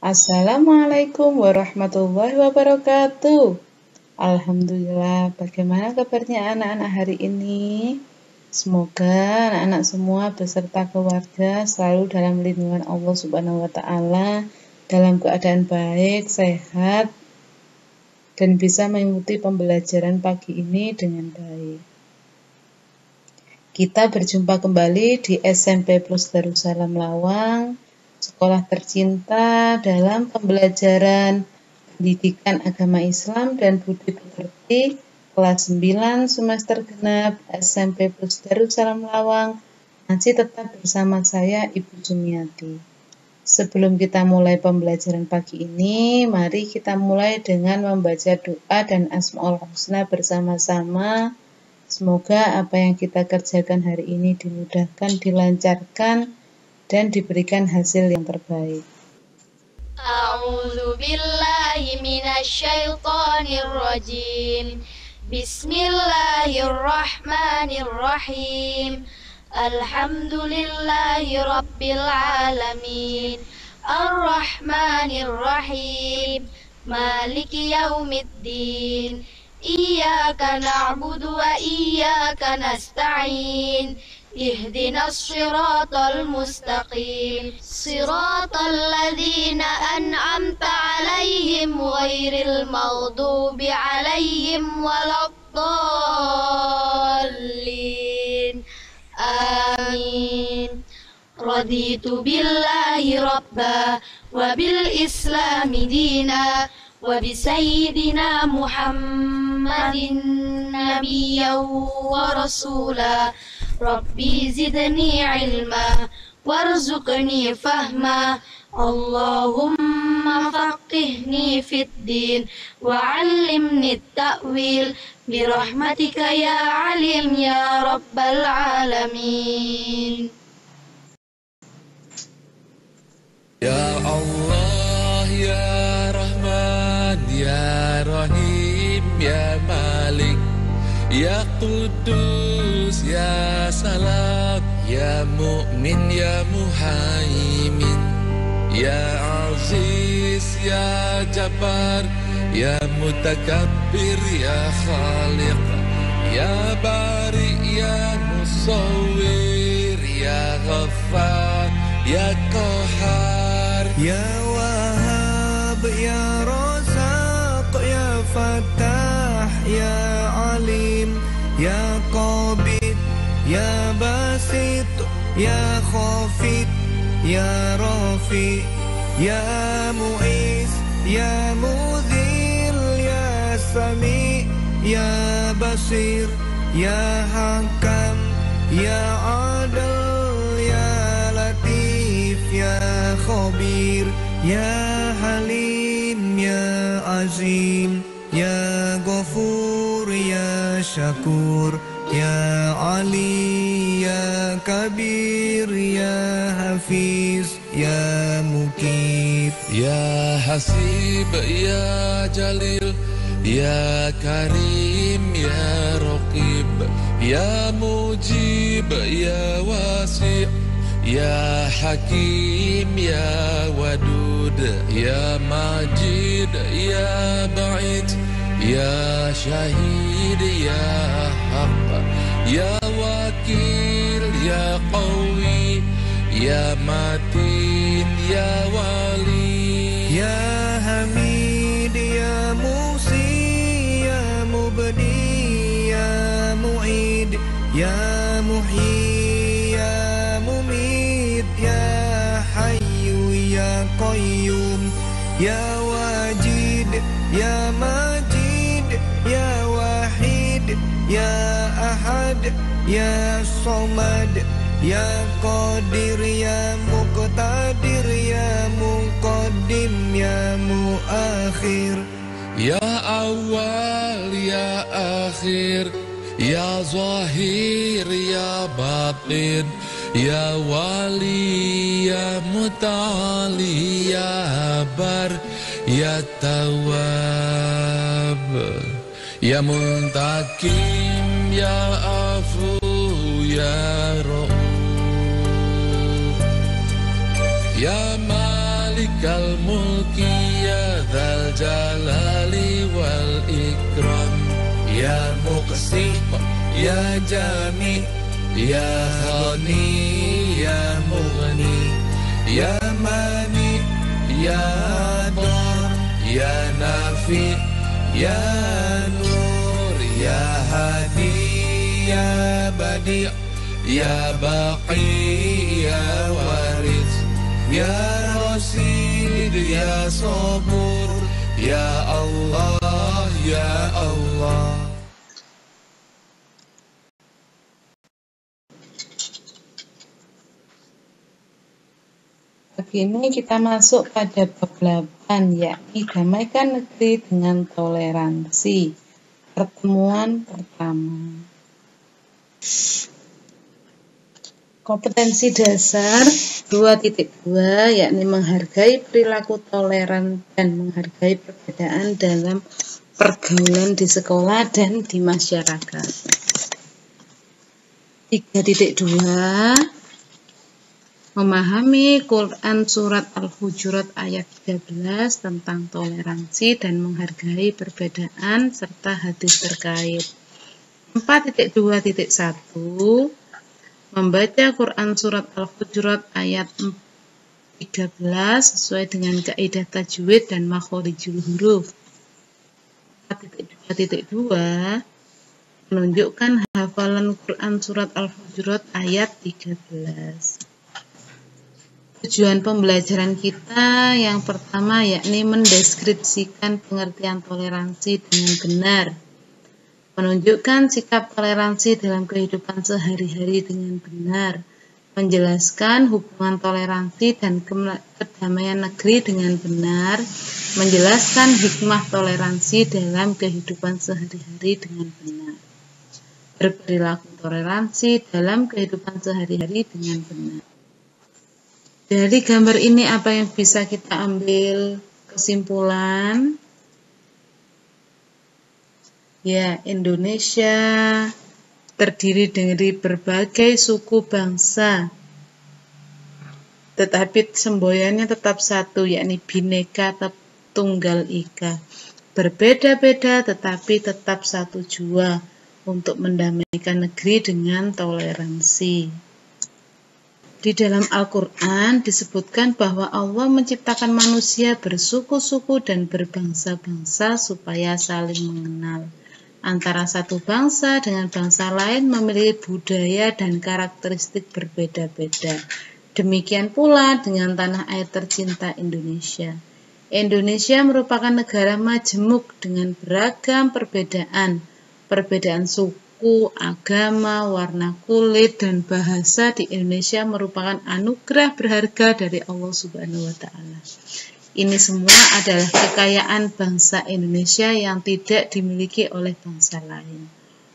Assalamualaikum warahmatullahi wabarakatuh. Alhamdulillah, bagaimana kabarnya anak-anak hari ini? Semoga anak-anak semua beserta keluarga selalu dalam lindungan Allah Subhanahu wa taala, dalam keadaan baik, sehat, dan bisa mengikuti pembelajaran pagi ini dengan baik. Kita berjumpa kembali di SMP Plus Darussalam Lawang, sekolah tercinta dalam pembelajaran Pendidikan Agama Islam dan Budi Pekerti kelas 9 semester genap SMP Plus Darussalam Lawang. Masih tetap bersama saya Ibu Sumiati. Sebelum kita mulai pembelajaran pagi ini, mari kita mulai dengan membaca doa dan Asmaul Husna bersama-sama. Semoga apa yang kita kerjakan hari ini dimudahkan, dilancarkan, dan diberikan hasil yang terbaik. A'udzu billahi minasyaitonir rajim. Bismillahirrahmanirrahim. Alhamdulillahi rabbil alamin. Ar-Rahmanir-Rahim. Maliki yaumiddin. Iyyaka na'budu wa iyyaka nasta'in. Ihdinas siratal mustaqim. Siratal ladzina an'amta 'alaihim ghairil maghdubi 'alaihim waladdallin. Amin. Raditu billahi rabba wa bil islami dina wa bi sayyidina Muhammadin nabiyyan wa rasula. Rabbi zidni ilma warzuqni fahma. Allahumma faqihni fid din wa 'allimni ta'wil birahmatika ya alim ya rabbal alamin. Ya Allah, Ya Rahman, Ya Rahim, Ya Malik, Ya Qudus, Ya Salam, Ya Mu'min, Ya Muhaimin, Ya Aziz, Ya Jabbar, Ya Mutakabbir, Ya Khaliq, Ya Bari, Ya Musawwir, Ya Ghaffar, Ya Qahar, Ya Wahhab, Ya Razaq, Ya Fattah, Ya Alim, Ya Qabid, Ya Basit, Ya Khafid, Ya Rafi, Ya Mu'is, Ya Mudhil, Ya Sami, Ya Basir, Ya Hakam, Ya Adil, Ya Latif, Ya Khabir, Ya Halim, Ya Azim, Ya Ghafur, Ya Syakur, Ya Ali, Ya Kabir, Ya Hafiz, Ya Mukit, Ya Hasib, Ya Jalil, Ya Karim, Ya Raqib, Ya Mujib, Ya Wasi', Ya Hakim, Ya Wadud, Ya Majid, Ya Ba'id, Ya Syahid, Ya Haq, Ya Wakil, Ya Qawi, Ya Matin, Ya Wali, Ya Hamid, Ya Musi, Ya Mubdi, Ya Mu'id, Ya Muhyi, Ya Mumit, Ya Hayyu, Ya Qayyum, Ya Wajid, Ya Majid, Ya Wahid, Ya Ahad, Ya Somad, Ya Qadir, Ya Muqtadir, Ya Muqaddim, Ya Muakhir, Ya Awal, Ya Akhir, Ya Zahir, Ya Batin, Ya Wali, Ya Muta'ali, Ya Bar, Ya Tawab, Ya Muntakim, Ya Afu, Ya Ra'uf, Ya Malik malikal mulki ya dzal jalali wal ikram. Ya Muqsit, Ya Jami, Ya Ghani, Ya Mughni, Ya Mani, Ya Dar, Ya Nafi, Ya Nur, Ya Hadi, Ya Badi, Ya Baqi, Ya Waris, Ya Rasid, Ya Sabur, Ya Allah, Ya Allah. Begini kita masuk pada bab 8, yakni damaikan negeri dengan toleransi. Pertemuan pertama. Kompetensi dasar 2.2, yakni menghargai perilaku toleran dan menghargai perbedaan dalam pergaulan di sekolah dan di masyarakat. 3.2, memahami Quran Surat Al-Hujurat ayat 13 tentang toleransi dan menghargai perbedaan serta hadis terkait. 4.2.1, membaca Quran Surat Al-Hujurat ayat 13 sesuai dengan kaidah tajwid dan makhorijul huruf. 4.2.2, menunjukkan hafalan Quran Surat Al-Hujurat ayat 13. Tujuan pembelajaran kita yang pertama yakni mendeskripsikan pengertian toleransi dengan benar, menunjukkan sikap toleransi dalam kehidupan sehari-hari dengan benar, menjelaskan hubungan toleransi dan kedamaian negeri dengan benar, menjelaskan hikmah toleransi dalam kehidupan sehari-hari dengan benar, berperilaku toleransi dalam kehidupan sehari-hari dengan benar. Dari gambar ini apa yang bisa kita ambil kesimpulan? Ya, Indonesia terdiri dari berbagai suku bangsa, tetapi semboyannya tetap satu, yakni Bhinneka Tunggal Ika. Berbeda-beda tetapi tetap satu jua untuk mendamaikan negeri dengan toleransi. Di dalam Al-Quran disebutkan bahwa Allah menciptakan manusia bersuku-suku dan berbangsa-bangsa supaya saling mengenal. Antara satu bangsa dengan bangsa lain memiliki budaya dan karakteristik berbeda-beda. Demikian pula dengan tanah air tercinta Indonesia. Indonesia merupakan negara majemuk dengan beragam perbedaan suku, agama, warna kulit, dan bahasa di Indonesia merupakan anugerah berharga dari Allah Subhanahu wa Ta'ala. Ini semua adalah kekayaan bangsa Indonesia yang tidak dimiliki oleh bangsa lain.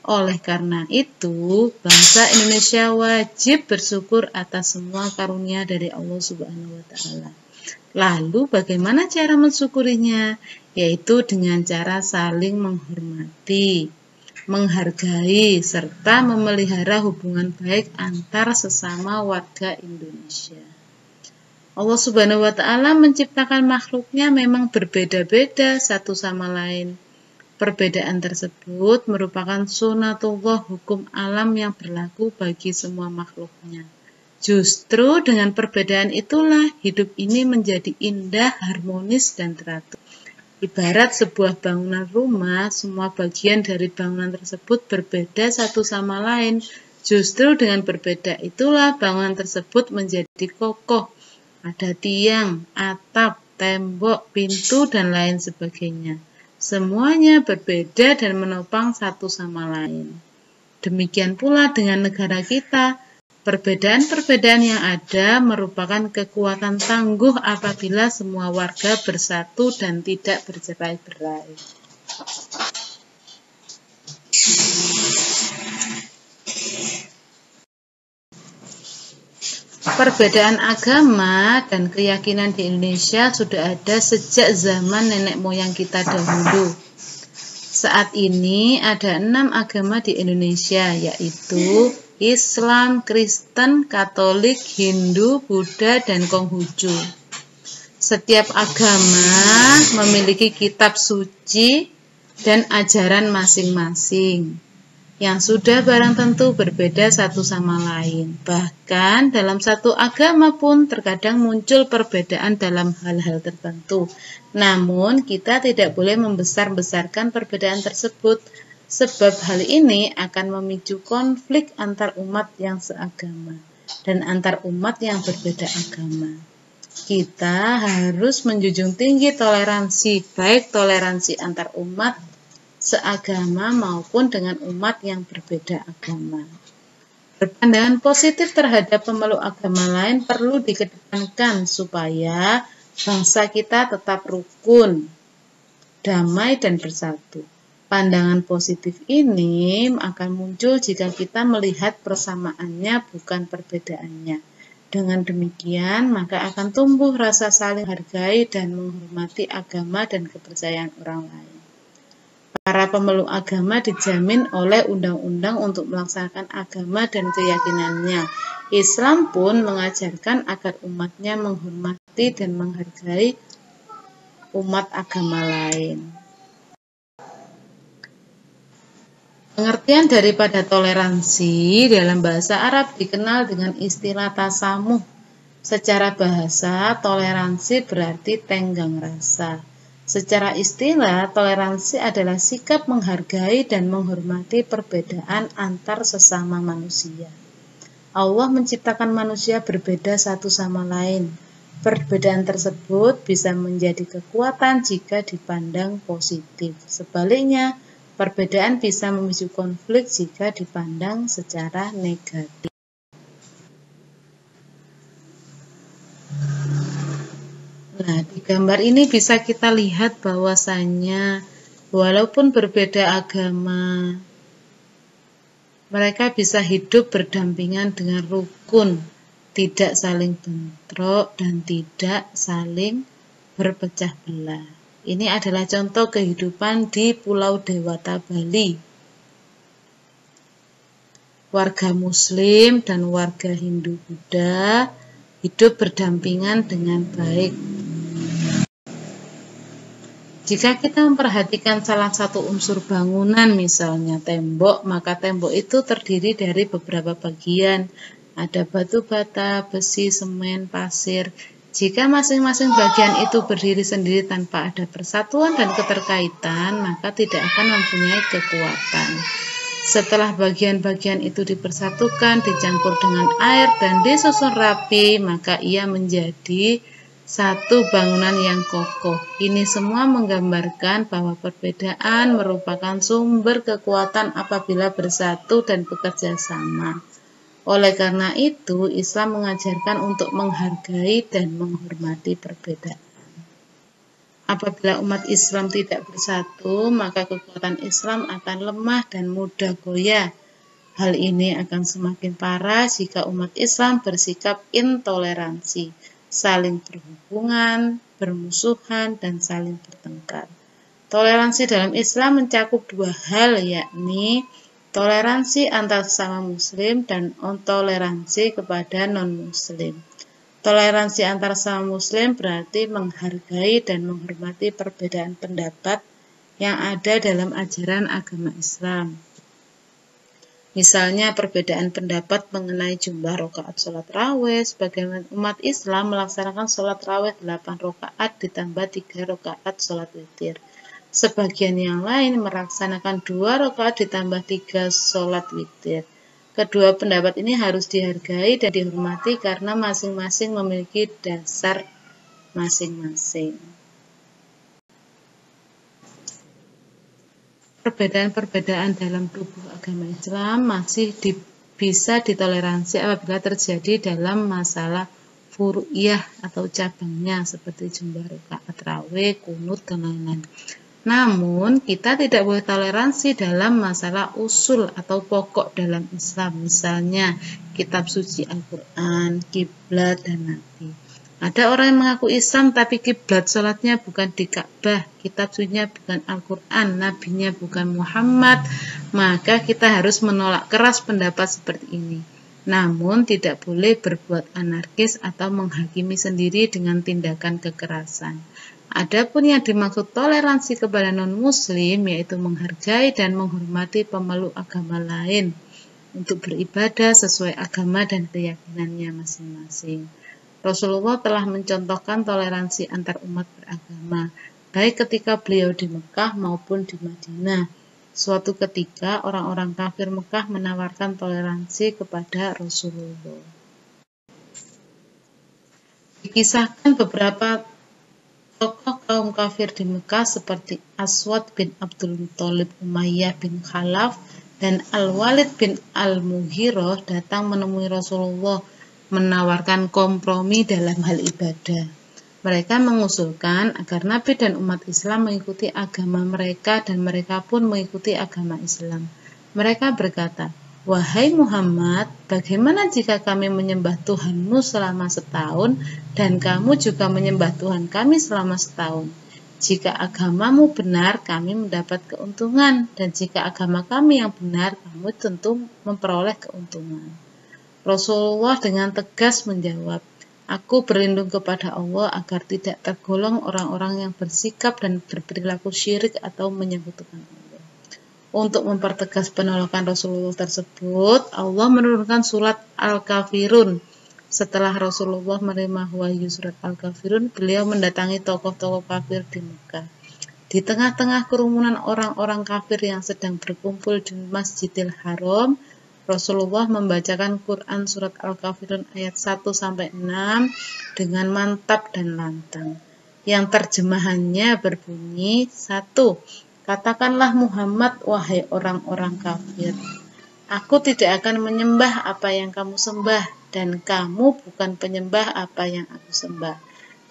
Oleh karena itu, bangsa Indonesia wajib bersyukur atas semua karunia dari Allah Subhanahu wa Ta'ala. Lalu bagaimana cara mensyukurinya? Yaitu dengan cara saling menghormati, menghargai, serta memelihara hubungan baik antar sesama warga Indonesia. Allah Subhanahu wa Ta'ala menciptakan makhluknya memang berbeda-beda satu sama lain. Perbedaan tersebut merupakan sunatullah, hukum alam yang berlaku bagi semua makhluknya. Justru dengan perbedaan itulah hidup ini menjadi indah, harmonis, dan teratur. Ibarat sebuah bangunan rumah, semua bagian dari bangunan tersebut berbeda satu sama lain. Justru dengan berbeda itulah bangunan tersebut menjadi kokoh. Ada tiang, atap, tembok, pintu, dan lain sebagainya. Semuanya berbeda dan menopang satu sama lain. Demikian pula dengan negara kita. Perbedaan-perbedaan yang ada merupakan kekuatan tangguh apabila semua warga bersatu dan tidak bercerai-berai. Perbedaan agama dan keyakinan di Indonesia sudah ada sejak zaman nenek moyang kita dahulu. Saat ini ada 6 agama di Indonesia, yaitu Islam, Kristen, Katolik, Hindu, Buddha, dan Konghucu. Setiap agama memiliki kitab suci dan ajaran masing-masing yang sudah barang tentu berbeda satu sama lain. Bahkan dalam satu agama pun terkadang muncul perbedaan dalam hal-hal tertentu. Namun kita tidak boleh membesar-besarkan perbedaan tersebut, sebab hal ini akan memicu konflik antar umat yang seagama dan antar umat yang berbeda agama. Kita harus menjunjung tinggi toleransi, baik toleransi antar umat seagama maupun dengan umat yang berbeda agama. Berpandangan positif terhadap pemeluk agama lain perlu dikedepankan supaya bangsa kita tetap rukun, damai, dan bersatu. Pandangan positif ini akan muncul jika kita melihat persamaannya bukan perbedaannya. Dengan demikian, maka akan tumbuh rasa saling hargai dan menghormati agama dan kepercayaan orang lain. Para pemeluk agama dijamin oleh undang-undang untuk melaksanakan agama dan keyakinannya. Islam pun mengajarkan agar umatnya menghormati dan menghargai umat agama lain. Pengertian daripada toleransi dalam bahasa Arab dikenal dengan istilah tasamuh. Secara bahasa, toleransi berarti tenggang rasa. Secara istilah, toleransi adalah sikap menghargai dan menghormati perbedaan antar sesama manusia. Allah menciptakan manusia berbeda satu sama lain. Perbedaan tersebut bisa menjadi kekuatan jika dipandang positif. Sebaliknya, perbedaan bisa memicu konflik jika dipandang secara negatif. Nah, di gambar ini bisa kita lihat bahwasanya walaupun berbeda agama, mereka bisa hidup berdampingan dengan rukun, tidak saling bentrok dan tidak saling berpecah belah. Ini adalah contoh kehidupan di Pulau Dewata, Bali. Warga Muslim dan warga Hindu-Buddha hidup berdampingan dengan baik. Jika kita memperhatikan salah satu unsur bangunan, misalnya tembok, maka tembok itu terdiri dari beberapa bagian. Ada batu bata, besi, semen, pasir. Jika masing-masing bagian itu berdiri sendiri tanpa ada persatuan dan keterkaitan, maka tidak akan mempunyai kekuatan. Setelah bagian-bagian itu dipersatukan, dicampur dengan air, dan disusun rapi, maka ia menjadi satu bangunan yang kokoh. Ini semua menggambarkan bahwa perbedaan merupakan sumber kekuatan apabila bersatu dan bekerja sama. Oleh karena itu, Islam mengajarkan untuk menghargai dan menghormati perbedaan. Apabila umat Islam tidak bersatu, maka kekuatan Islam akan lemah dan mudah goyah. Hal ini akan semakin parah jika umat Islam bersikap intoleransi, saling berhubungan, bermusuhan, dan saling bertengkar. Toleransi dalam Islam mencakup dua hal, yakni toleransi antar sesama muslim dan toleransi kepada non-muslim. Toleransi antar sesama muslim berarti menghargai dan menghormati perbedaan pendapat yang ada dalam ajaran agama Islam. Misalnya perbedaan pendapat mengenai jumlah rakaat sholat raweh, sebagian umat Islam melaksanakan sholat raweh 8 rakaat ditambah 3 rakaat sholat witir. Sebagian yang lain melaksanakan 2 rakaat ditambah 3 sholat witir. Kedua pendapat ini harus dihargai dan dihormati karena masing-masing memiliki dasar masing-masing. Perbedaan-perbedaan dalam tubuh agama Islam masih bisa ditoleransi apabila terjadi dalam masalah furu'iyah atau cabangnya seperti jumlah rakaat raweh, kunut, dan lain-lain. Namun, kita tidak boleh toleransi dalam masalah usul atau pokok dalam Islam, misalnya kitab suci Al-Quran, kiblat, dan nabi. Ada orang yang mengaku Islam tapi kiblat sholatnya bukan di Ka'bah, kitab sucinya bukan Al-Quran, nabinya bukan Muhammad, maka kita harus menolak keras pendapat seperti ini. Namun tidak boleh berbuat anarkis atau menghakimi sendiri dengan tindakan kekerasan. Adapun yang dimaksud toleransi kepada non-muslim yaitu menghargai dan menghormati pemeluk agama lain untuk beribadah sesuai agama dan keyakinannya masing-masing. Rasulullah telah mencontohkan toleransi antar umat beragama, baik ketika beliau di Mekah maupun di Madinah. Suatu ketika orang-orang kafir Mekah menawarkan toleransi kepada Rasulullah. Dikisahkan beberapa tokoh kaum kafir di Mekah seperti Aswad bin Abdul Muthalib, Umayyah bin Khalaf, dan Al-Walid bin Al-Mughirah datang menemui Rasulullah menawarkan kompromi dalam hal ibadah. Mereka mengusulkan agar Nabi dan umat Islam mengikuti agama mereka dan mereka pun mengikuti agama Islam. Mereka berkata, "Wahai Muhammad, bagaimana jika kami menyembah Tuhanmu selama setahun dan kamu juga menyembah Tuhan kami selama setahun? Jika agamamu benar, kami mendapat keuntungan, dan jika agama kami yang benar, kamu tentu memperoleh keuntungan." Rasulullah dengan tegas menjawab, "Aku berlindung kepada Allah agar tidak tergolong orang-orang yang bersikap dan berperilaku syirik atau menyekutukan Allah." Untuk mempertegas penolakan Rasulullah tersebut, Allah menurunkan surat Al-Kafirun. Setelah Rasulullah menerima wahyu surat Al-Kafirun, beliau mendatangi tokoh-tokoh kafir di Mekah. Di tengah-tengah kerumunan orang-orang kafir yang sedang berkumpul di Masjidil Haram, Rasulullah membacakan Quran surat Al-Kafirun ayat 1-6 dengan mantap dan lantang. Yang terjemahannya berbunyi, 1. Katakanlah Muhammad, wahai orang-orang kafir, aku tidak akan menyembah apa yang kamu sembah, dan kamu bukan penyembah apa yang aku sembah.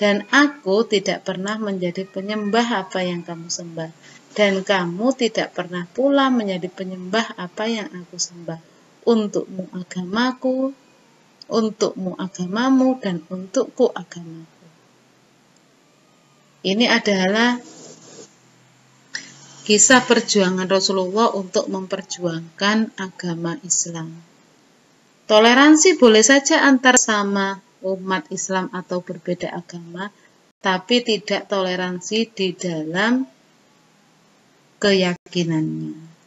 Dan aku tidak pernah menjadi penyembah apa yang kamu sembah, dan kamu tidak pernah pula menjadi penyembah apa yang aku sembah. Untukmu agamaku, untukmu agamamu, dan untukku agamaku. Ini adalah kisah perjuangan Rasulullah untuk memperjuangkan agama Islam. Toleransi boleh saja antar sama umat Islam atau berbeda agama, tapi tidak toleransi di dalam keyakinannya.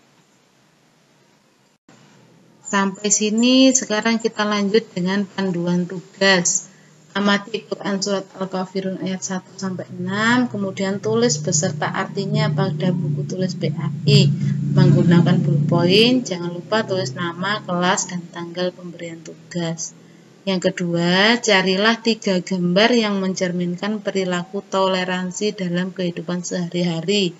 Sampai sini, sekarang kita lanjut dengan panduan tugas. Amati Quran surat Al-Kafirun ayat 1-6, kemudian tulis beserta artinya pada buku tulis PAI. Menggunakan ballpoint, jangan lupa tulis nama, kelas, dan tanggal pemberian tugas. Yang kedua, carilah 3 gambar yang mencerminkan perilaku toleransi dalam kehidupan sehari-hari.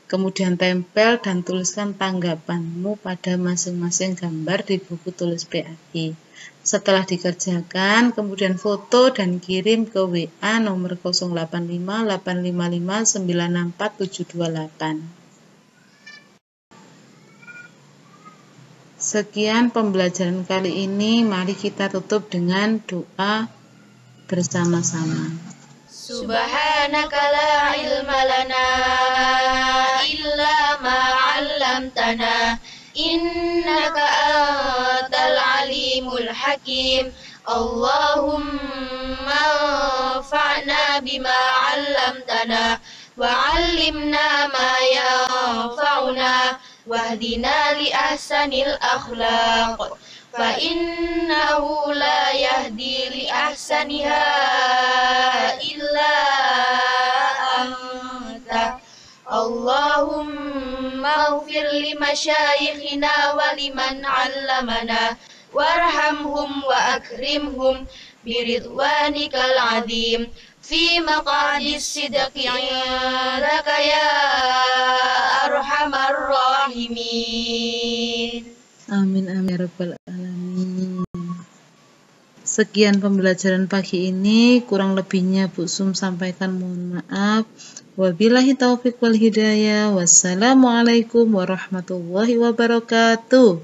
Kemudian tempel dan tuliskan tanggapanmu pada masing-masing gambar di buku tulis PAI. Setelah dikerjakan, kemudian foto dan kirim ke WA nomor 085 855 964 728. Sekian pembelajaran kali ini, mari kita tutup dengan doa bersama-sama. Subhanaka la ilma lana illa ma 'allamtana innaka antal alimul hakim. Allahumma anfa'na bima 'allamtana wa 'allimna ma yanfa'una wahdina li ahsanil akhlaq. فإنه لا يهدي لأحسنها إلا أنت. اللهم اغفر لمشايخنا ولمن علمنا وارحمهم وأكرمهم برضوانك العظيم في مقعد الصدق عندك يا أرحم الراحمين. Amin amin ya rabbal alamin. Sekian pembelajaran pagi ini, kurang lebihnya Bu Sum sampaikan mohon maaf. Wabillahi taufiq wal hidayah. Wassalamualaikum warahmatullahi wabarakatuh.